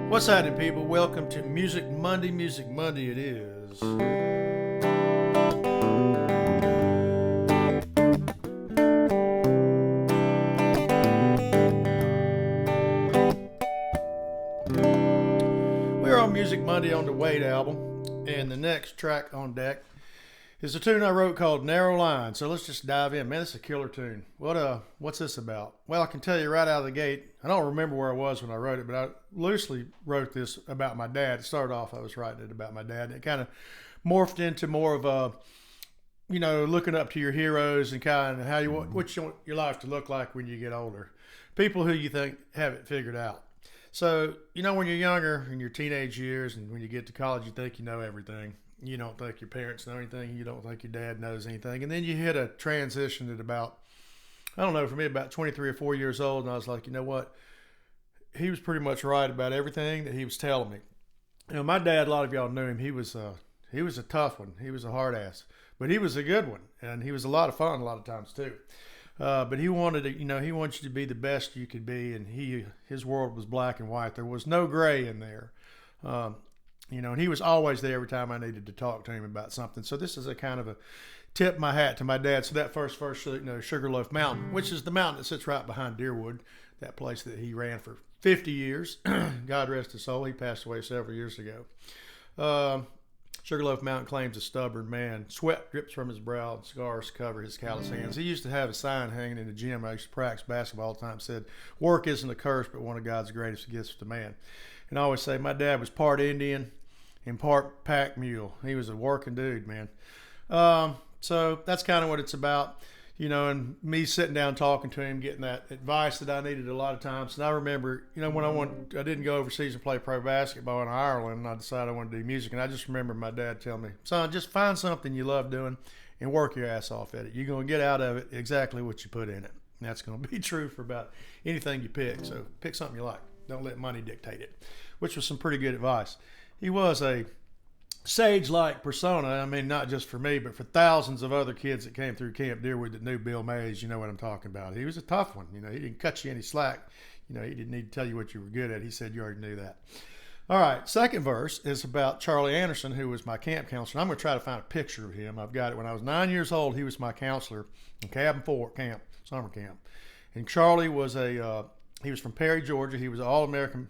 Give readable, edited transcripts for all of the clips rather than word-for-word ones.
What's happening, people? Welcome to Music Monday. Music Monday it is. We're on Music Monday on the Wade album, and the next track on deck is a tune I wrote called Narrow Line. So let's just dive in. Man, this is a killer tune. What's this about? Well, I can tell you right out of the gate, I don't remember where I was when I wrote it, but I loosely wrote this about my dad. It started off, I was writing it about my dad, and it kind of morphed into more of a, looking up to your heroes and kind of how what you want your life to look like when you get older. People who you think have it figured out. So, when you're younger, in your teenage years, and when you get to college, you think you know everything. You don't think your parents know anything. You don't think your dad knows anything. And then you hit a transition at about, for me, about 23 or 4 years old. And I was like, you know what? He was pretty much right about everything that he was telling me. My dad, a lot of y'all knew him. He was a tough one. He was a hard ass, but he was a good one. And he was a lot of fun a lot of times too. But he wanted to, he wanted you to be the best you could be. And his world was black and white. There was no gray in there. And he was always there every time I needed to talk to him about something. So this is a kind of a tip my hat to my dad. So that first, Sugarloaf Mountain, which is the mountain that sits right behind Deerwood, that place that he ran for 50 years. God rest his soul. He passed away several years ago. Sugarloaf Mountain claims a stubborn man. Sweat drips from his brow and scars cover his callous hands. He used to have a sign hanging in the gym. I used to practice basketball all the time. Said, "Work isn't a curse, but one of God's greatest gifts to man." And I always say my dad was part Indian and part pack mule. He was a working dude, man. So that's kind of what it's about, and me sitting down talking to him, getting that advice that I needed a lot of times. And I remember, when I didn't go overseas and play pro basketball in Ireland, and I decided I wanted to do music. And I just remember my dad telling me, "Son, just find something you love doing and work your ass off at it. You're going to get out of it exactly what you put in it." And that's going to be true for about anything you pick. So pick something you like. Don't let money dictate it, which was some pretty good advice. He was a sage-like persona. Not just for me, but for thousands of other kids that came through Camp Deerwood that knew Bill Mays. You know what I'm talking about. He was a tough one. He didn't cut you any slack. He didn't need to tell you what you were good at. He said you already knew that. All right, second verse is about Charlie Anderson, who was my camp counselor. I'm going to try to find a picture of him. I've got it. When I was 9 years old, he was my counselor in Cabin 4 camp, summer camp. And Charlie was he was from Perry, Georgia. He was an All-American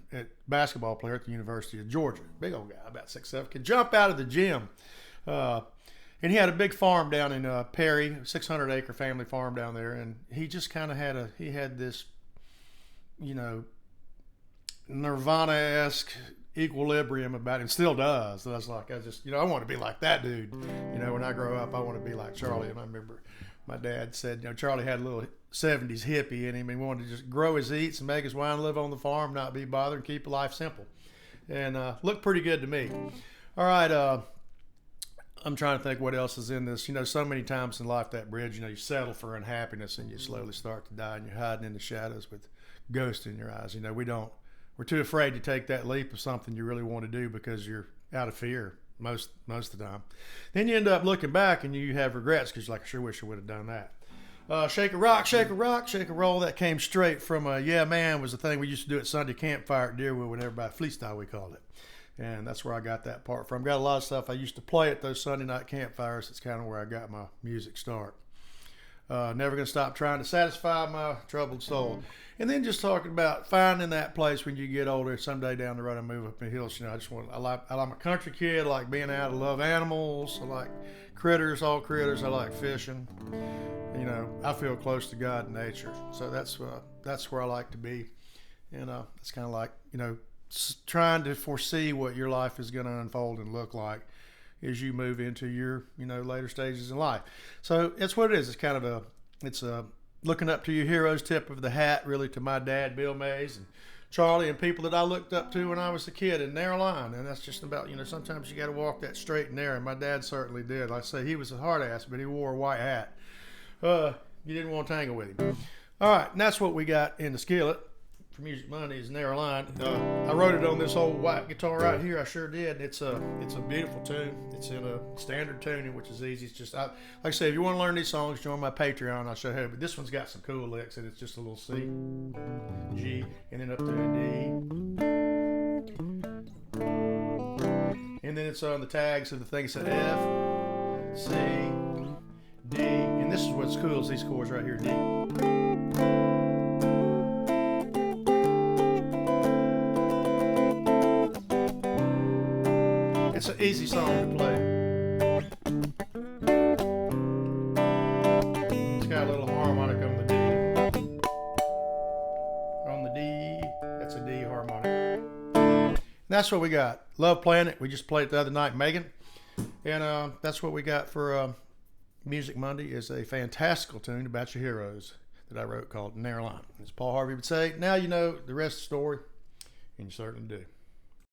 basketball player at the University of Georgia. Big old guy, about 6'7", could jump out of the gym. And he had a big farm down in Perry, 600-acre family farm down there. And he just kind of had this, Nirvana-esque equilibrium about him, still does. So I want to be like that dude. When I grow up, I want to be like Charlie. And I remember my dad said, Charlie had a little 70s hippie in him. He wanted to just grow his eats and make his wine, live on the farm, not be bothered, and keep life simple. And looked pretty good to me. All right, I'm trying to think what else is in this. So many times in life, that bridge, you settle for unhappiness and you slowly start to die and you're hiding in the shadows with ghosts in your eyes. We're too afraid to take that leap of something you really want to do because you're out of fear most of the time. Then you end up looking back and you have regrets because you're like, I sure wish I would have done that. Shake a rock, shake a rock, shake a roll. That came straight from Yeah Man was the thing we used to do at Sunday campfire at Deerwood with everybody. Freestyle we called it. And that's where I got that part from. Got a lot of stuff I used to play at those Sunday night campfires. It's kind of where I got my music start. Never gonna stop trying to satisfy my troubled soul. And then just talking about finding that place when you get older. Someday down the road, I move up in the hills. I'm a country kid. I like being out. I love animals. I like critters, all critters. I like fishing. I feel close to God and nature. So that's where I like to be. It's kind of like trying to foresee what your life is going to unfold and look like as you move into your later stages in life. So it's what it is. It's kind of it's looking up to your heroes, tip of the hat really to my dad, Bill Mays, and Charlie, and people that I looked up to when I was a kid, in narrow line. And that's just about, sometimes you got to walk that straight and narrow. And my dad certainly did. Like I say, he was a hard ass, but he wore a white hat. You didn't want to tangle with him. All right, and that's what we got in the skillet for Music Monday is Narrow Line. I wrote it on this old white guitar right here. I sure did. It's a beautiful tune. It's in a standard tuning, which is easy. It's just, like I say, if you want to learn these songs, join my Patreon. I'll show you. But this one's got some cool licks, and it's just a little C, G, and then up to a D. then it's on the tags of the thing. It's an F, C, D, and this is what's cool is these chords right here, D. It's an easy song to play. It's got a little harmonic on the D. On the D, that's a D harmonic. And that's what we got. Love playing it. We just played it the other night, Megan. And that's what we got for Music Monday is a fantastical tune about your heroes that I wrote called Narrow Line. As Paul Harvey would say, now you know the rest of the story, and you certainly do.